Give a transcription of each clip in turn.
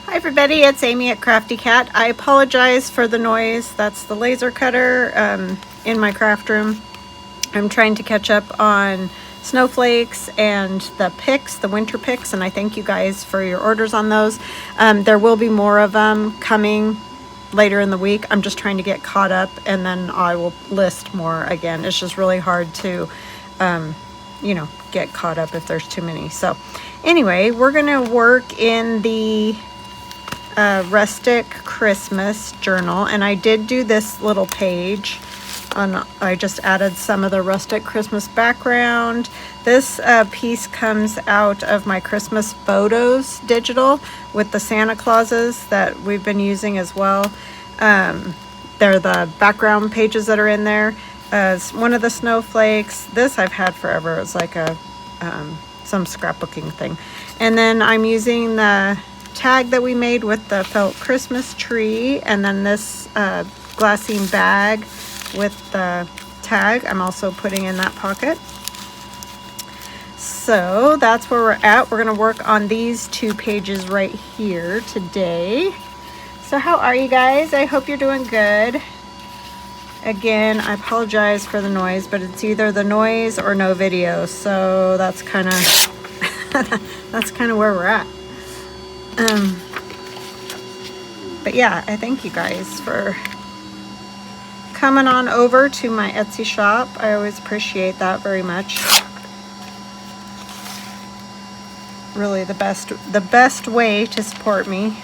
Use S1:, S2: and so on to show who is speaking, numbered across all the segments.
S1: Hi everybody, it's Amy at Crafty Cat. I apologize for the noise. That's the laser cutter in my craft room. I'm trying to catch up on snowflakes and the picks, the winter picks, and I thank you guys for your orders on those. There will be more of them coming later in the week. I'm just trying to get caught up, and then I will list more again. It's just really hard to get caught up if there's too many. So anyway, we're gonna work in the Rustic Christmas journal, and I did do this little page on, I just added some of the Rustic Christmas background. This piece comes out of my Christmas photos digital with the Santa Clauses that we've been using as well. They're the background pages that are in there. As one of the snowflakes, this I've had forever. It's like a some scrapbooking thing. And then I'm using the tag that we made with the felt Christmas tree, and then this glassine bag with the tag I'm also putting in that pocket. So that's where we're at. We're going to work on these two pages right here today. So how are you guys? I hope you're doing good. Again, I apologize for the noise, but it's either the noise or no video, so that's kind of that's kind of where we're at. But yeah, I thank you guys for coming on over to my Etsy shop. I always appreciate that very much. Really, the best way to support me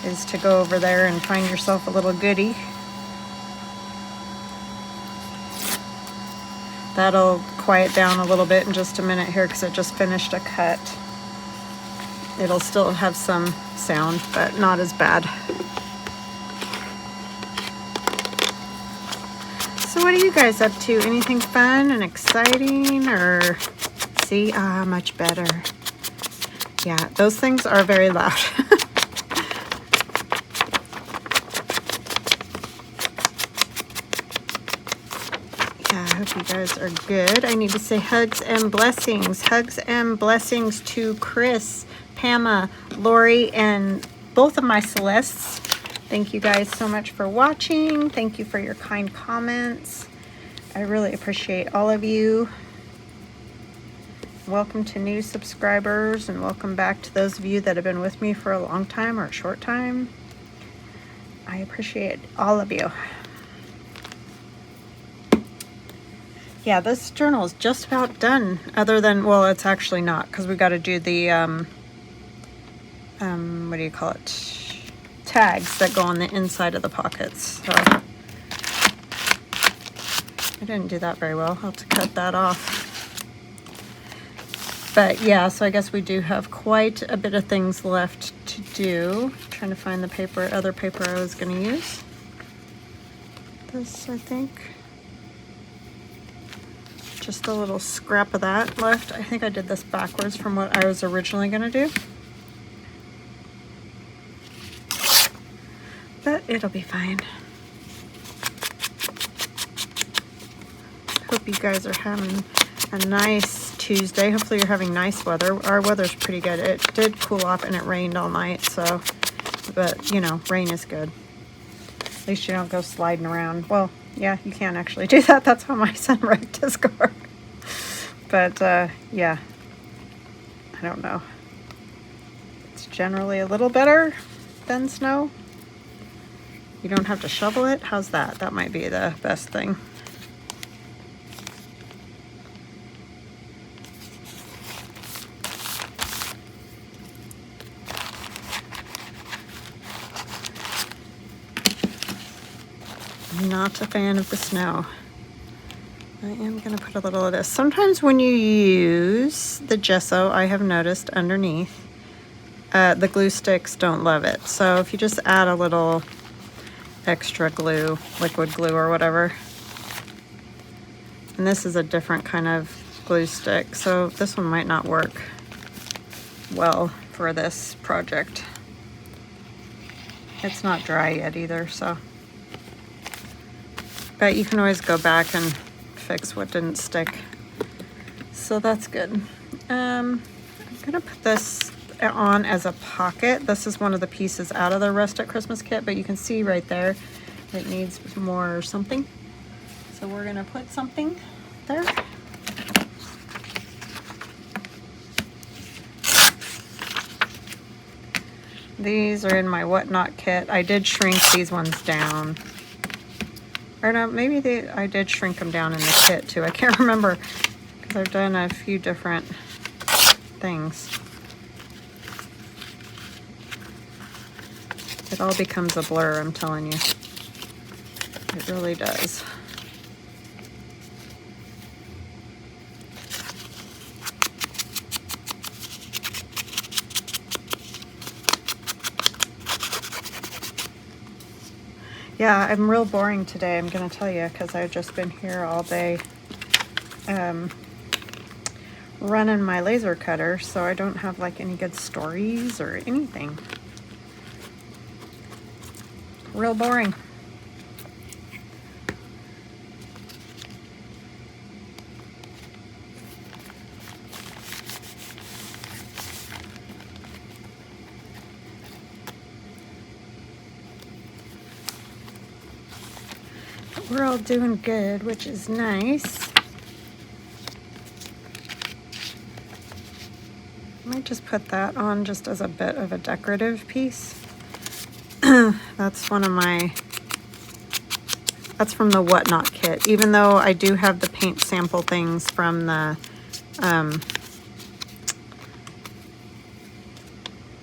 S1: is to go over there and find yourself a little goodie. That'll quiet down a little bit in just a minute here because I just finished a cut. It'll still have some sound, but not as bad. So what are you guys up to? Anything fun and exciting? Or see, much better. Yeah, those things are very loud. Yeah, I hope you guys are good. I need to say hugs and blessings. Hugs and blessings to Chris, Pama, Lori, and both of my Celestes. Thank you guys so much for watching. Thank you for your kind comments. I really appreciate all of you. Welcome to new subscribers, and welcome back to those of you that have been with me for a long time or a short time. I appreciate all of you. Yeah, this journal is just about done, other than, well, it's actually not, because we got to do the what do you call it, tags that go on the inside of the pockets. So I didn't do that very well. I'll have to cut that off. But yeah, so I guess we do have quite a bit of things left to do. I'm trying to find the other paper I was going to use. This, I think. Just a little scrap of that left. I think I did this backwards from what I was originally going to do. But it'll be fine. Hope you guys are having a nice Tuesday. Hopefully you're having nice weather. Our weather's pretty good. It did cool off and it rained all night, so, but you know, rain is good. At least you don't go sliding around. Well, yeah, you can actually do that. That's how my son wrecked his car. But yeah, I don't know. It's generally a little better than snow. You don't have to shovel it. How's that? That might be the best thing. I'm not a fan of the snow. I am going to put a little of this. Sometimes when you use the gesso, I have noticed underneath, the glue sticks don't love it. So if you just add a little extra glue, liquid glue or whatever. And this is a different kind of glue stick, so this one might not work well for this project. It's not dry yet either, so. But you can always go back and fix what didn't stick. So that's good. I'm gonna put this on as a pocket. This is one of the pieces out of the Rustic Christmas kit, but you can see right there it needs more something. So we're gonna put something there. These are in my Whatnot kit. I did shrink these ones down. Or no, maybe I did shrink them down in the kit too. I can't remember because I've done a few different things. It all becomes a blur, I'm telling you. It really does. Yeah, I'm real boring today, I'm gonna tell you, because I've just been here all day running my laser cutter, so I don't have like any good stories or anything. Real boring. We're all doing good, which is nice. I might just put that on just as a bit of a decorative piece. That's one of my, that's from the Whatnot kit, even though I do have the paint sample things from the,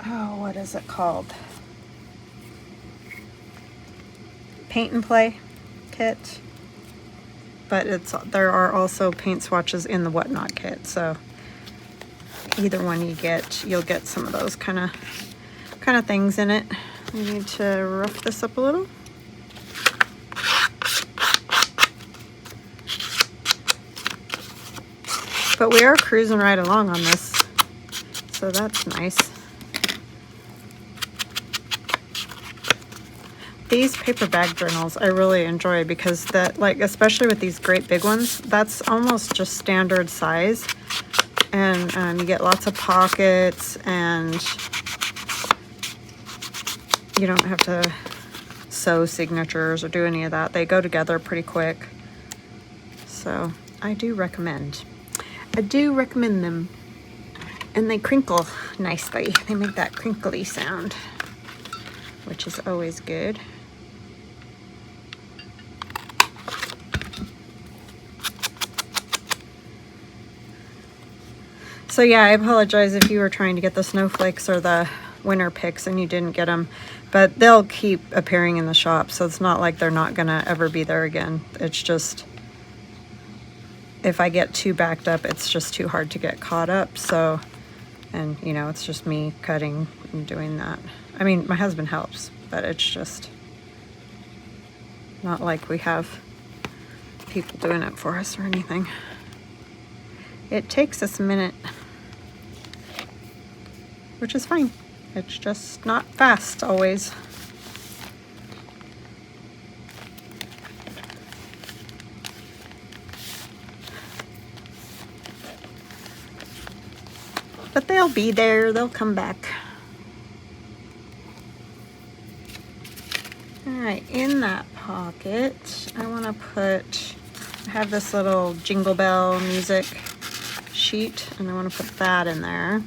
S1: oh, what is it called? Paint and Play kit. But there are also paint swatches in the Whatnot kit, so either one you get, you'll get some of those kind of things in it. We need to rough this up a little. But we are cruising right along on this, so that's nice. These paper bag journals I really enjoy because that, like, especially with these great big ones, that's almost just standard size, and you get lots of pockets, and you don't have to sew signatures or do any of that. They go together pretty quick, so I do recommend. I do recommend them, and they crinkle nicely. They make that crinkly sound, which is always good. So yeah, I apologize if you were trying to get the snowflakes or the winter picks and you didn't get them, but they'll keep appearing in the shop, so it's not like they're not gonna ever be there again. It's just, if I get too backed up, it's just too hard to get caught up. So, and you know, it's just me cutting and doing that. I mean, my husband helps, but it's just not like we have people doing it for us or anything. It takes us a minute, which is fine. It's just not fast always. But they'll be there, they'll come back. All right, in that pocket, I want to put, I have this little Jingle Bell music sheet, and I want to put that in there.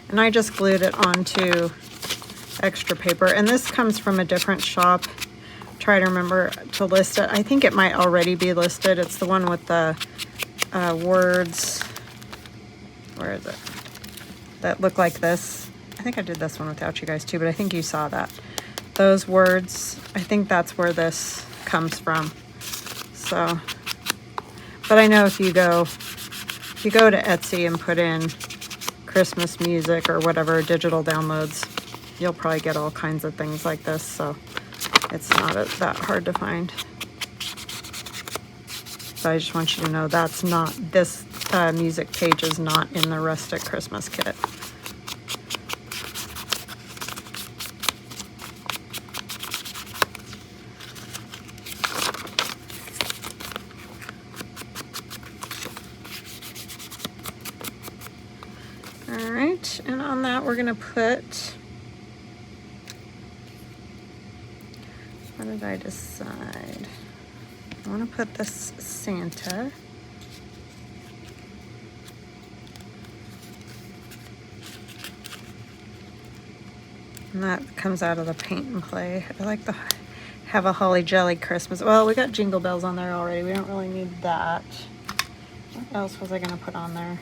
S1: And I just glued it onto extra paper, and this comes from a different shop. Try to remember to list it. I think it might already be listed. It's the one with the words, where is it, that look like this. I think I did this one without you guys too, but I think you saw that. Those words, I think that's where this comes from. So, but I know if you go to Etsy and put in Christmas music or whatever, digital downloads, you'll probably get all kinds of things like this, so it's not that hard to find. But I just want you to know that's not, this music page is not in the Rustic Christmas kit. and on that we're gonna put, what did I decide? I wanna put this Santa. And that comes out of the paint and play. I like the have a holly jelly Christmas. Well, we got jingle bells on there already. We don't really need that. What else was I gonna put on there?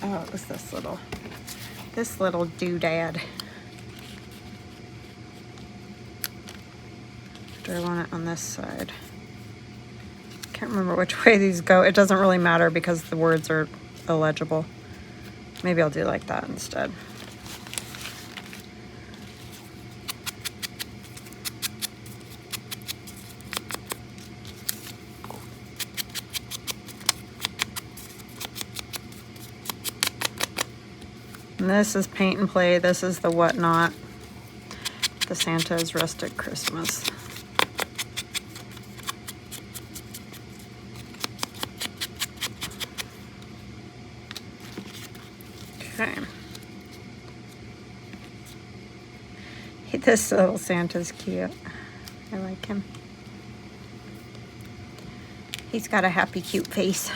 S1: Oh, it was this little doodad. Do I want it on this side? Can't remember which way these go. It doesn't really matter because the words are illegible. Maybe I'll do like that instead. And this is paint and play. This is the whatnot. The Santa is Rustic Christmas. Okay. This little Santa's cute. I like him. He's got a happy, cute face.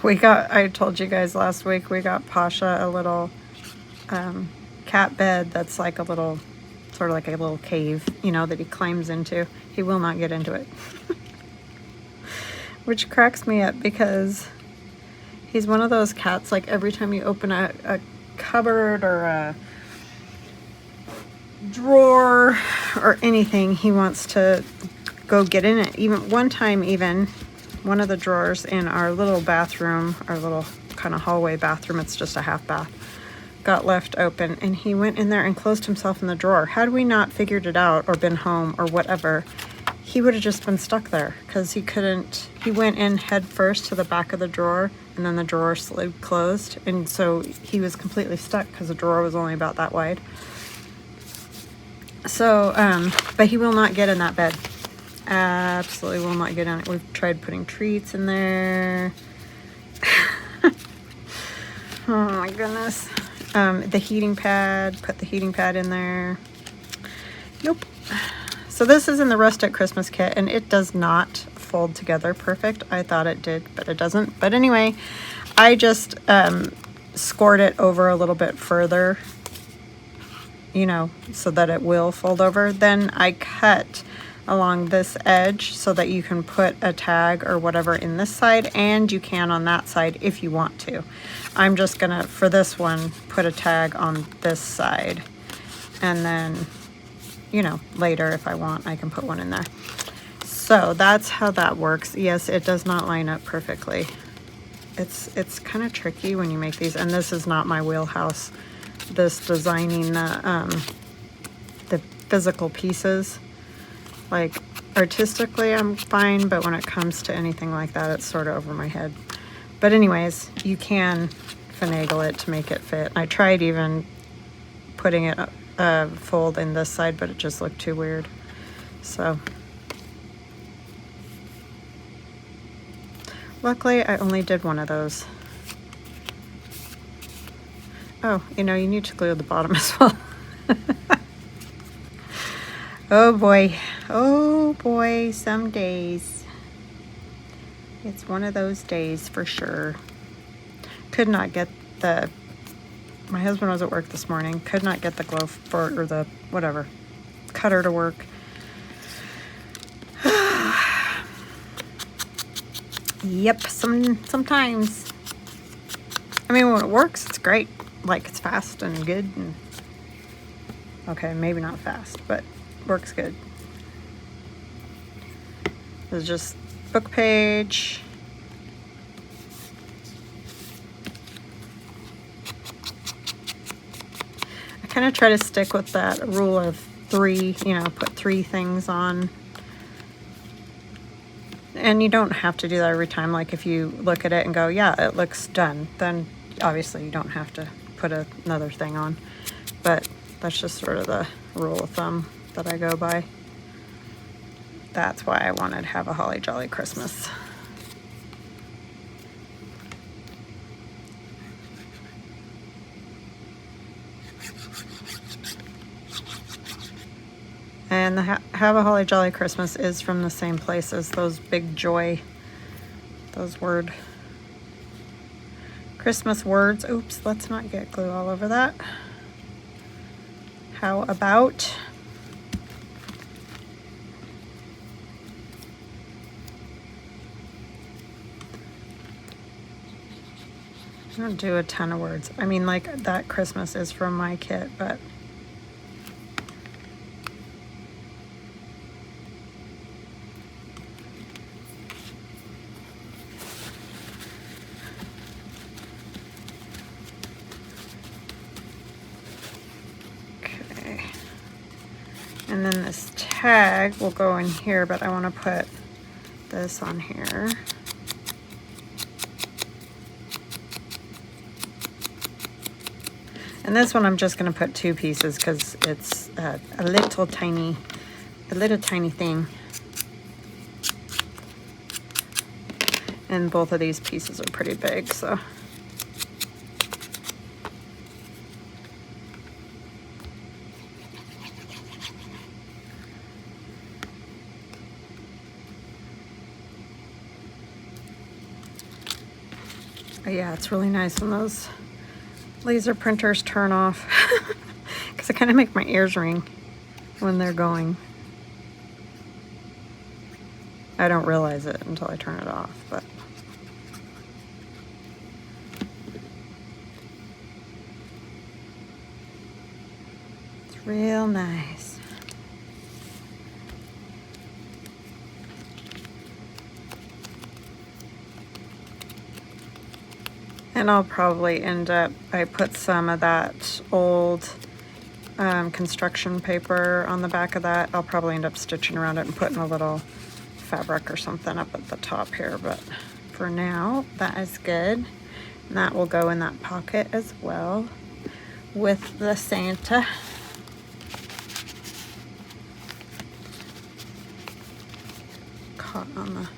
S1: I told you guys last week, we got Pasha a little cat bed that's like a little, sort of like a little cave, you know, that he climbs into. He will not get into it. Which cracks me up because he's one of those cats, like every time you open a cupboard or a drawer or anything, he wants to go get in it. Even one time, one of the drawers in our little bathroom, our little kind of hallway bathroom, it's just a half bath, got left open and he went in there and closed himself in the drawer. Had we not figured it out or been home or whatever, he would have just been stuck there because he went in head first to the back of the drawer and then the drawer slid closed, and so he was completely stuck because the drawer was only about that wide. So, but he will not get in that bed. Absolutely will not get in it. We've tried putting treats in there. Oh my goodness. The heating pad, put the heating pad in there. Nope. So this is in the Rustic Christmas kit and it does not fold together perfect. I thought it did, but it doesn't. But anyway, I just scored it over a little bit further, you know, so that it will fold over. Then I cut along this edge so that you can put a tag or whatever in this side, and you can on that side if you want to. I'm just gonna, for this one, put a tag on this side, and then, you know, later if I want, I can put one in there. So that's how that works. Yes, it does not line up perfectly. It's kind of tricky when you make these, and this is not my wheelhouse, this designing the physical pieces. Like, artistically I'm fine, but when it comes to anything like that, it's sort of over my head. But anyways, you can finagle it to make it fit. I tried even putting it fold in this side, but it just looked too weird. So luckily I only did one of those. Oh, you know, you need to glue the bottom as well. Oh boy, some days. It's one of those days for sure. Could not get my husband was at work this morning, could not get the glove or the whatever, cutter to work. Yep, sometimes. I mean, when it works, it's great. like it's fast and good. And okay, maybe not fast, but works good. This is just book page. I kind of try to stick with that rule of 3, you know, put 3 things on. And you don't have to do that every time. Like if you look at it and go, yeah, it looks done, then obviously you don't have to put another thing on. But that's just sort of the rule of thumb that I go by. That's why I wanted to have a Holly Jolly Christmas. And the Have a Holly Jolly Christmas is from the same place as those big joy, those Christmas words. Oops, let's not get glue all over that. How about I don't do a ton of words. I mean, like that Christmas is from my kit, but okay. And then this tag will go in here, but I want to put this on here. And this one I'm just going to put 2 pieces because it's a little tiny thing. And both of these pieces are pretty big, so. But yeah, it's really nice when those laser printers turn off because they kind of make my ears ring when they're going. I don't realize it until I turn it off, but it's real nice. And I'll probably end up, I put some of that old construction paper on the back of that. I'll probably end up stitching around it and putting a little fabric or something up at the top here. But for now, that is good. And that will go in that pocket as well with the Santa. Caught on the...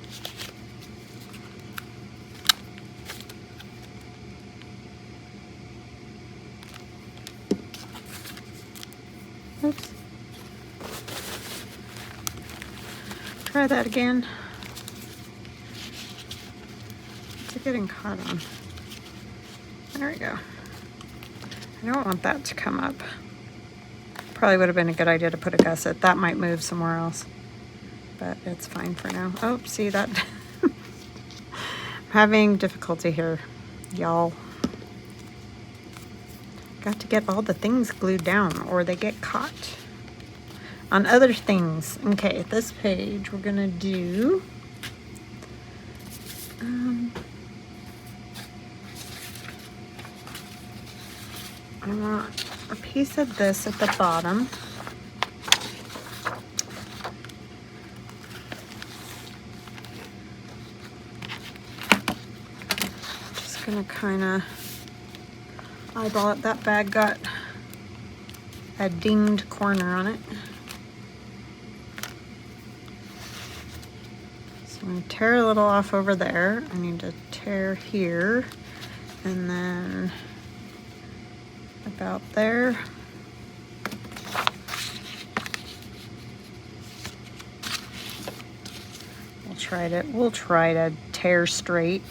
S1: Oops. Try that again. What's it getting caught on? There we go. I don't want that to come up. Probably would have been a good idea to put a gusset. That might move somewhere else. But it's fine for now. Oh, see that? I'm having difficulty here, y'all. Got to get all the things glued down or they get caught on other things. Okay, this page we're gonna do I want a piece of this at the bottom. Just gonna kind of eyeball it. That bag got a dinged corner on it. So I'm going to tear a little off over there. I need to tear here and then about there. We'll try to tear straight,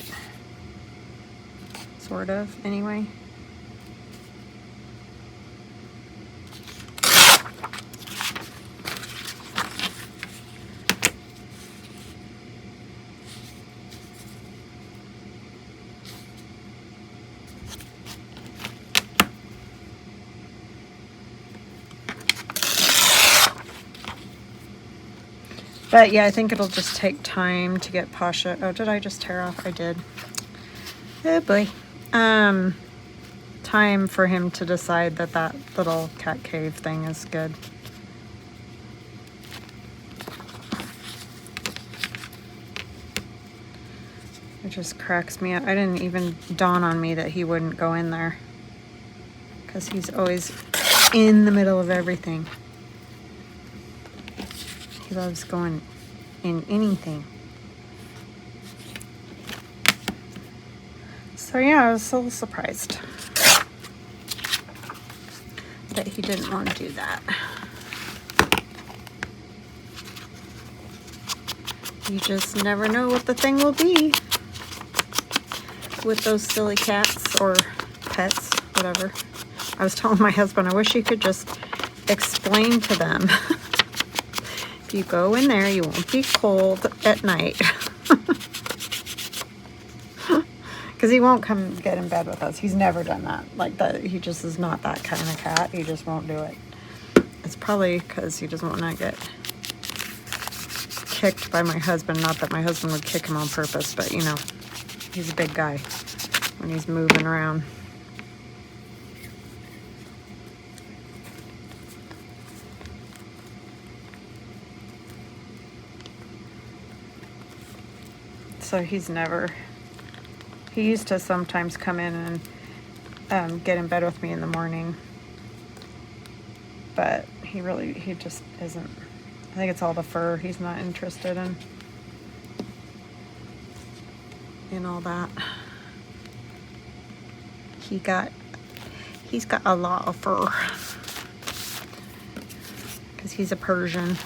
S1: sort of, anyway. But yeah, I think it'll just take time to get Pasha. Oh, did I just tear off? I did. Oh boy. Time for him to decide that that little cat cave thing is good. It just cracks me up. I didn't even dawn on me that he wouldn't go in there, because he's always in the middle of everything. He loves going in anything. So yeah, I was so surprised that he didn't want to do that. You just never know what the thing will be with those silly cats or pets, whatever. I was telling my husband, I wish you could just explain to them. If you go in there, you won't be cold at night. Because he won't come get in bed with us. He's never done that. Like that, he just is not that kind of cat. He just won't do it. It's probably because he doesn't want to get kicked by my husband. Not that my husband would kick him on purpose, but you know, he's a big guy when he's moving around. So he's never, he used to sometimes come in and get in bed with me in the morning, but he just isn't. I think it's all the fur. He's not interested in all that. He's got a lot of fur because he's a Persian.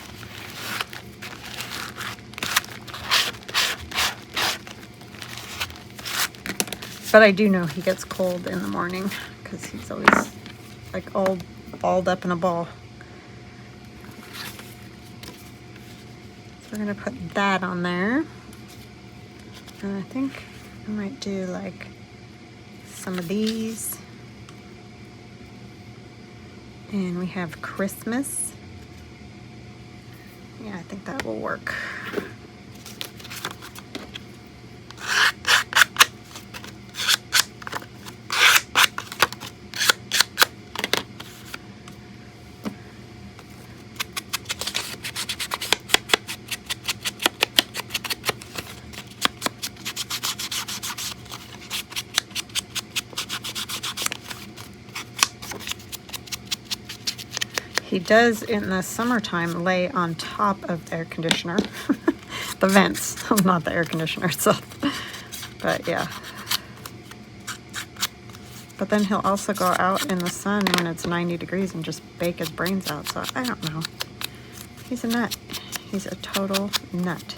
S1: But I do know he gets cold in the morning because he's always like all balled up in a ball. So we're gonna put that on there. And I think I might do like some of these. And we have Christmas. Yeah, I think that will work. He does in the summertime lay on top of the air conditioner. The vents, not the air conditioner itself. But yeah. But then he'll also go out in the sun when it's 90 degrees and just bake his brains out. So I don't know. He's a nut. He's a total nut.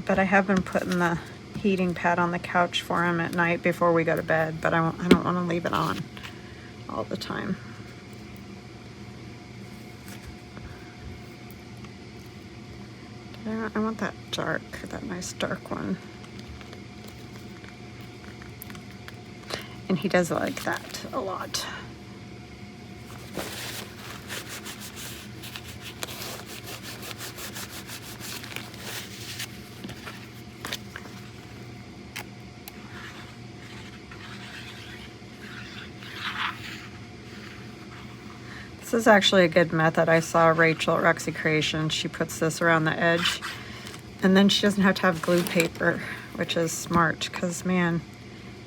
S1: But I have been putting the heating pad on the couch for him at night before we go to bed, but I don't want to leave it on all the time. I want that dark, that nice dark one. And he does like that a lot. This is actually a good method. I saw Rachel at Rexy Creations. She puts this around the edge, and then she doesn't have to have glue paper, which is smart because, man,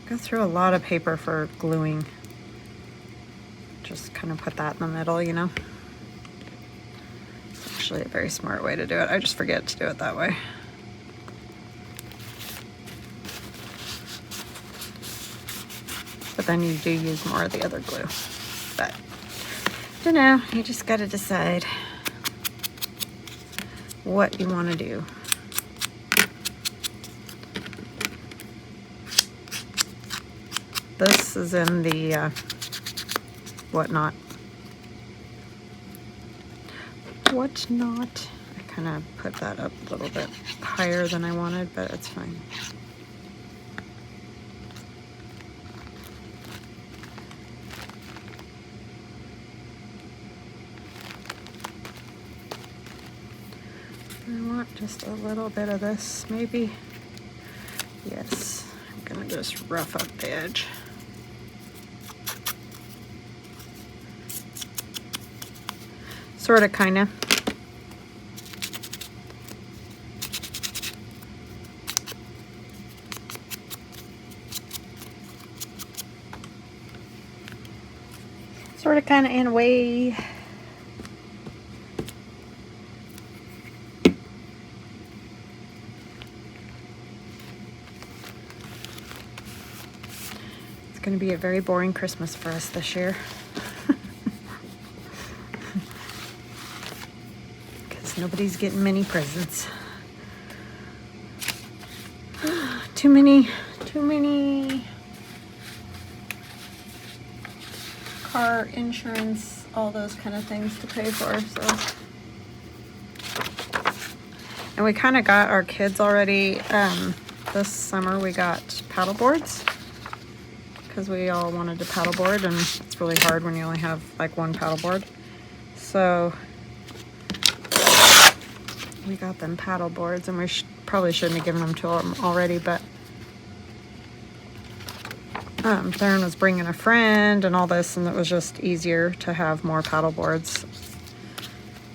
S1: I go through a lot of paper for gluing. Just kind of put that in the middle, you know. It's actually a very smart way to do it. I just forget to do it that way. But then you do use more of the other glue. But I don't know, you just got to decide what you want to do. This is in the whatnot. Whatnot. I kind of put that up a little bit higher than I wanted, but it's fine. want just a little bit of this, maybe. Yes, I'm gonna just rough up the edge. Sort of, kind of. Sort of, kind of, in a way. It's going to be a very boring Christmas for us this year. Because nobody's getting many presents. Too many car insurance, all those kind of things to pay for, so. And we kind of got our kids already, this summer we got paddle boards because we all wanted to paddleboard, and it's really hard when you only have like one paddleboard. So we got them paddle boards, and we probably shouldn't have given them to them already, but Theron was bringing a friend and all this, and it was just easier to have more paddle boards.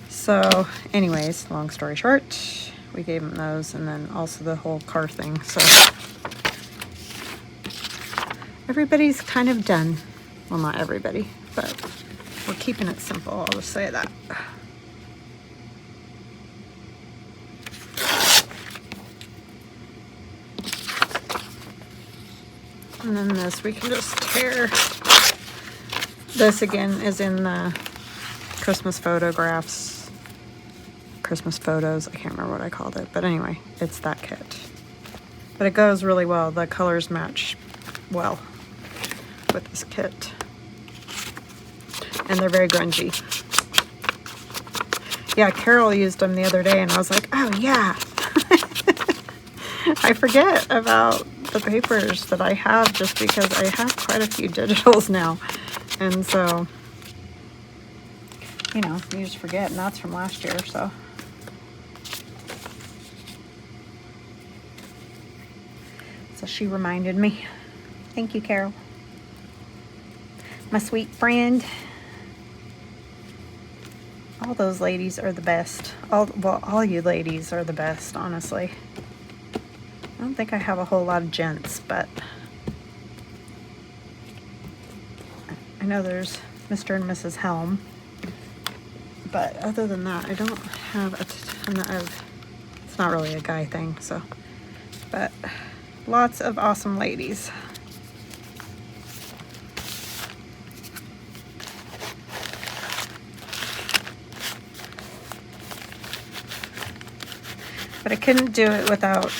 S1: So anyways, long story short, we gave him those, and then also the whole car thing. So everybody's kind of done. Well, not everybody, but we're keeping it simple, I'll just say that. And then this, we can just tear. This again is in the Christmas photographs. Christmas photos, I can't remember what I called it. But anyway, it's that kit. But it goes really well. The colors match well with this kit. And they're very grungy. Yeah, Carol used them the other day, and I was like, oh yeah. I forget about the papers that I have just because I have quite a few digitals now. And so, you know, you just forget, and that's from last year, so. So she reminded me. Thank you, Carol. My sweet friend. All those ladies are the best. All you ladies are the best, honestly. I don't think I have a whole lot of gents, but I know there's Mr. and Mrs. Helm. But other than that, I don't have a ton of, it's not really a guy thing, so. But lots of awesome ladies. But I couldn't do it without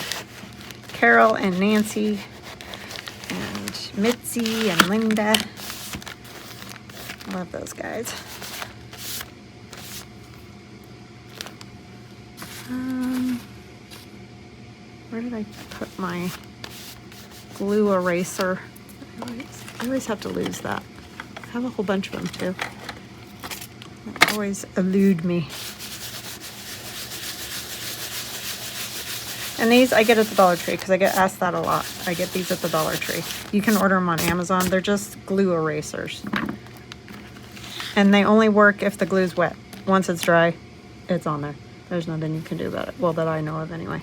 S1: Carol and Nancy and Mitzie and Linda. I love those guys. Where did I put my glue eraser? I always have to lose that. I have a whole bunch of them too. They always elude me. And these I get at the Dollar Tree because I get asked that a lot. I get these at the Dollar Tree. You can order them on Amazon. They're just glue erasers. And they only work if the glue's wet. Once it's dry, it's on there. There's nothing you can do about it. Well, that I know of anyway.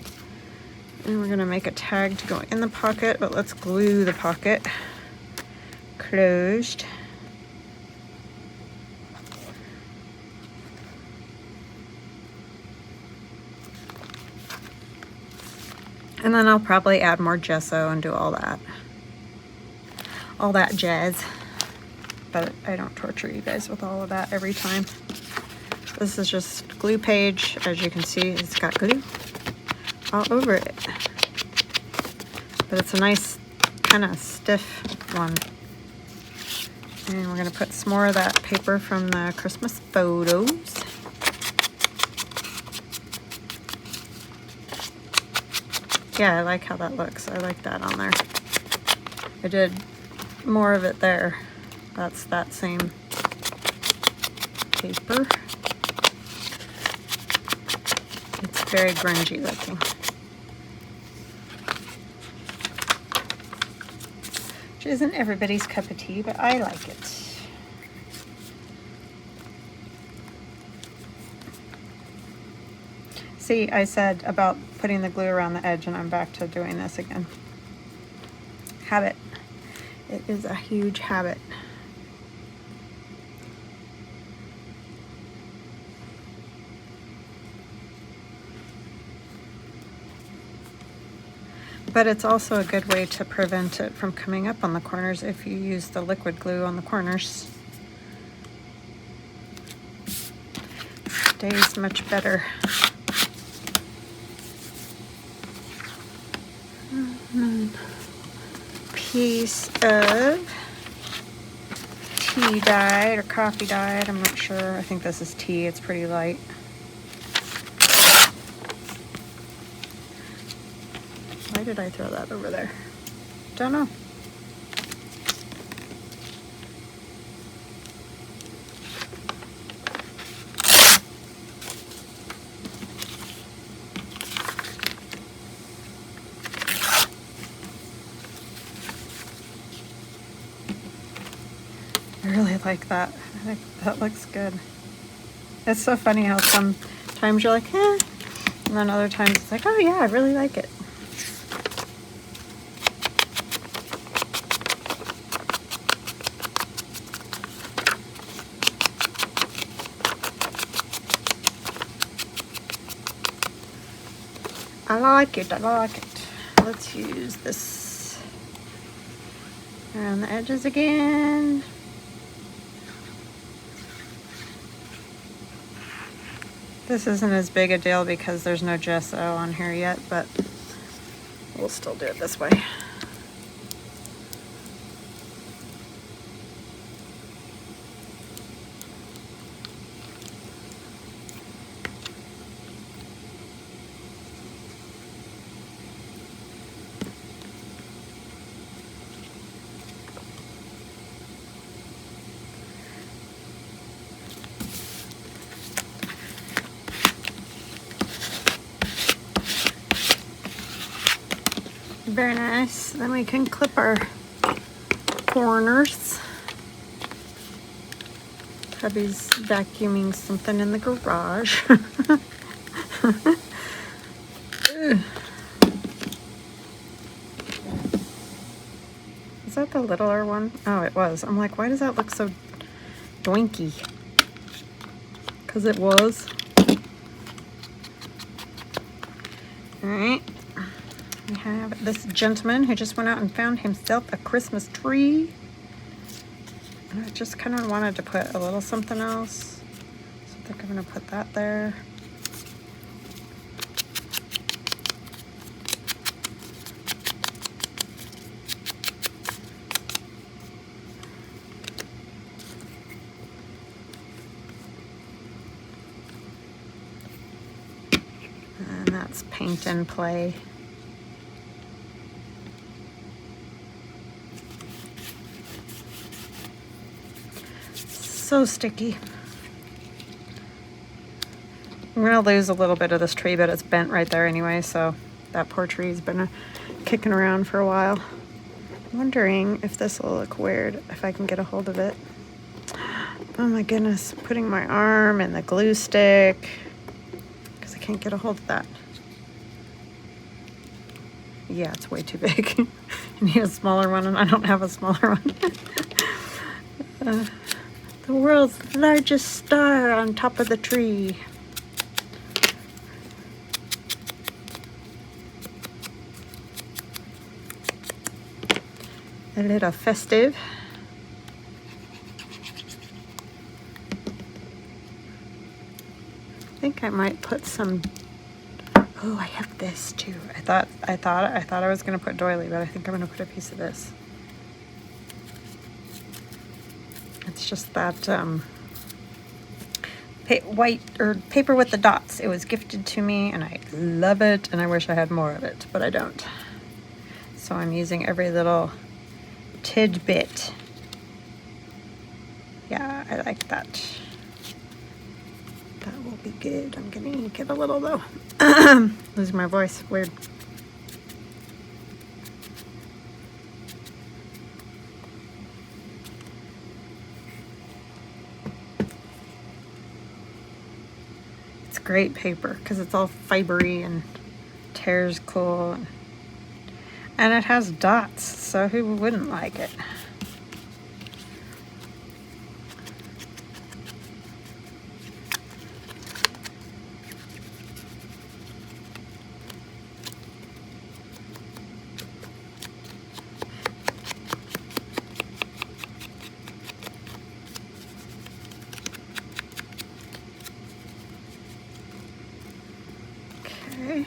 S1: And we're going to make a tag to go in the pocket, but let's glue the pocket closed. And then I'll probably add more gesso and do all that jazz. But I don't torture you guys with all of that every time. This is just glue page. As you can see, it's got glue all over it. But it's a nice kind of stiff one. And we're going to put some more of that paper from the Christmas photos. Yeah, I like how that looks. I like that on there. I did more of it there. That's that same paper. It's very grungy looking. Which isn't everybody's cup of tea, but I like it. See, I said about putting the glue around the edge, and I'm back to doing this again. Habit. It is a huge habit. But it's also a good way to prevent it from coming up on the corners if you use the liquid glue on the corners. Stays much better. Piece of tea dyed or coffee dyed, I'm not sure. I think this is tea, it's pretty light. Why did I throw that over there? Don't know. I really like that. I think that looks good. It's so funny how sometimes you're like, eh, and then other times it's like, oh yeah, I really like it. I like it, I like it. Let's use this around the edges again. This isn't as big a deal because there's no gesso on here yet, but we'll still do it this way. Very nice. Then we can clip our corners. Hubby's vacuuming something in the garage. Is that the littler one? Oh, it was. I'm like, why does that look so doinky? Because it was. All right. We have this gentleman who just went out and found himself a Christmas tree. And I just kind of wanted to put a little something else. So I think I'm going to put that there. And that's paint and play. So sticky. I'm gonna lose a little bit of this tree, but it's bent right there anyway, so that poor tree's been kicking around for a while. I'm wondering if this will look weird, if I can get a hold of it. Oh my goodness, putting my arm in the glue stick, because I can't get a hold of that. Yeah, it's way too big. I need a smaller one, and I don't have a smaller one. The world's largest star on top of the tree. A little festive. I think I might put some. Oh, I have this too. I thought I was gonna put doily, but I think I'm gonna put a piece of this. It's just that white or paper with the dots. It was gifted to me and I love it, and I wish I had more of it, but I don't. So I'm using every little tidbit. Yeah, I like that. That will be good. I'm gonna ink it a little though. Losing my voice, weird. It's great paper because it's all fibery and tears cool, and it has dots, so who wouldn't like it? Okay.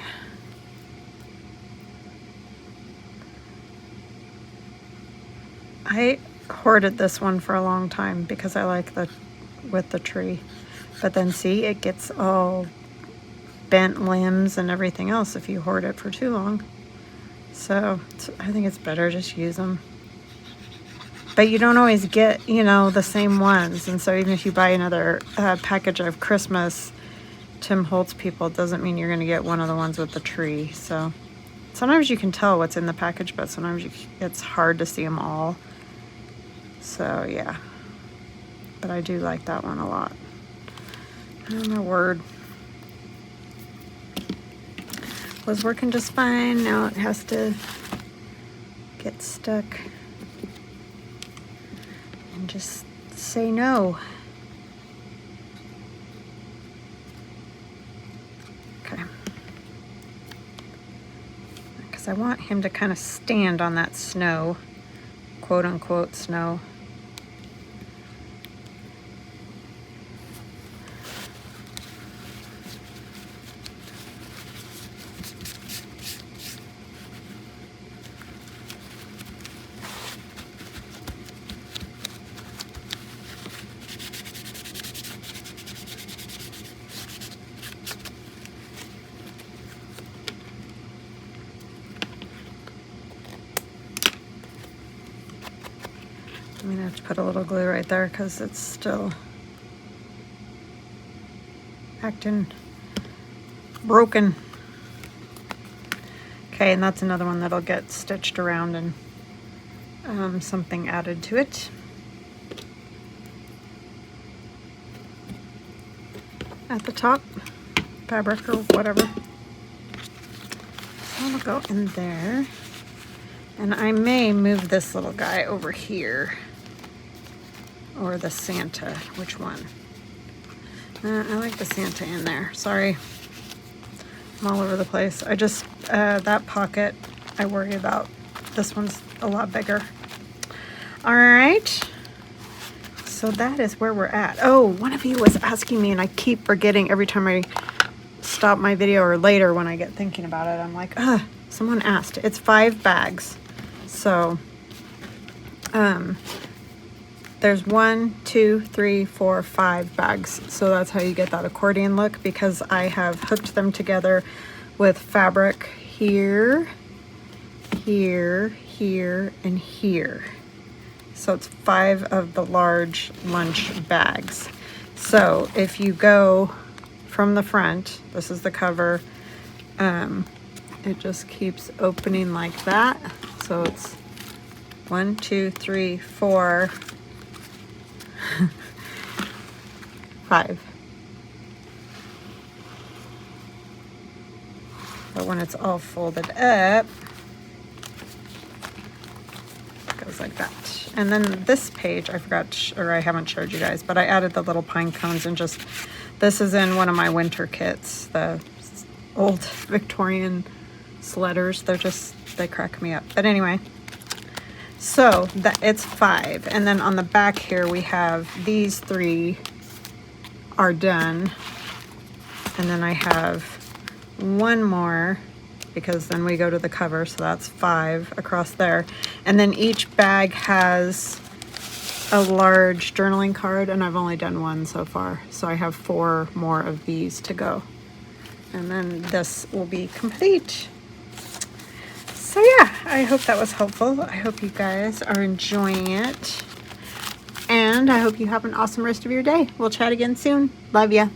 S1: I hoarded this one for a long time because I like the with the tree, but then see, it gets all bent limbs and everything else if you hoard it for too long. So I think it's better just use them. But you don't always get, you know, the same ones, and so even if you buy another package of Christmas Tim Holtz people, it doesn't mean you're going to get one of the ones with the tree. So sometimes you can tell what's in the package, but sometimes it's hard to see them all. So yeah, but I do like that one a lot. Oh my word. Was working just fine. Now it has to get stuck and just say no. Okay. Because I want him to kind of stand on that snow, quote unquote snow. I'm gonna have to put a little glue right there because it's still acting broken. Okay, and that's another one that'll get stitched around and something added to it. At the top, fabric or whatever. So it'll go in there. And I may move this little guy over here. Or the Santa, which one? I like the Santa in there. Sorry, I'm all over the place. I just, that pocket I worry about. This one's a lot bigger. All right, so that is where we're at. Oh, one of you was asking me, and I keep forgetting every time I stop my video or later when I get thinking about it. I'm like, someone asked. It's 5 bags. So, there's 1, 2, 3, 4, 5 bags. So that's how you get that accordion look, because I have hooked them together with fabric here, here, here, and here. So it's 5 of the large lunch bags. So if you go from the front, this is the cover, it just keeps opening like that. So it's 1, 2, 3, 4, 5. But when it's all folded up, it goes like that. And then this page, I forgot, or I haven't showed you guys, but I added the little pine cones, and just, this is in one of my winter kits, the old Victorian sledders. They crack me up. But anyway, so that it's 5. And then on the back here, we have these 3 are done. And then I have one more, because then we go to the cover. So that's 5 across there. And then each bag has a large journaling card, and I've only done 1 so far. So I have 4 more of these to go. And then this will be complete. So yeah, I hope that was helpful. I hope you guys are enjoying it. And I hope you have an awesome rest of your day. We'll chat again soon. Love ya.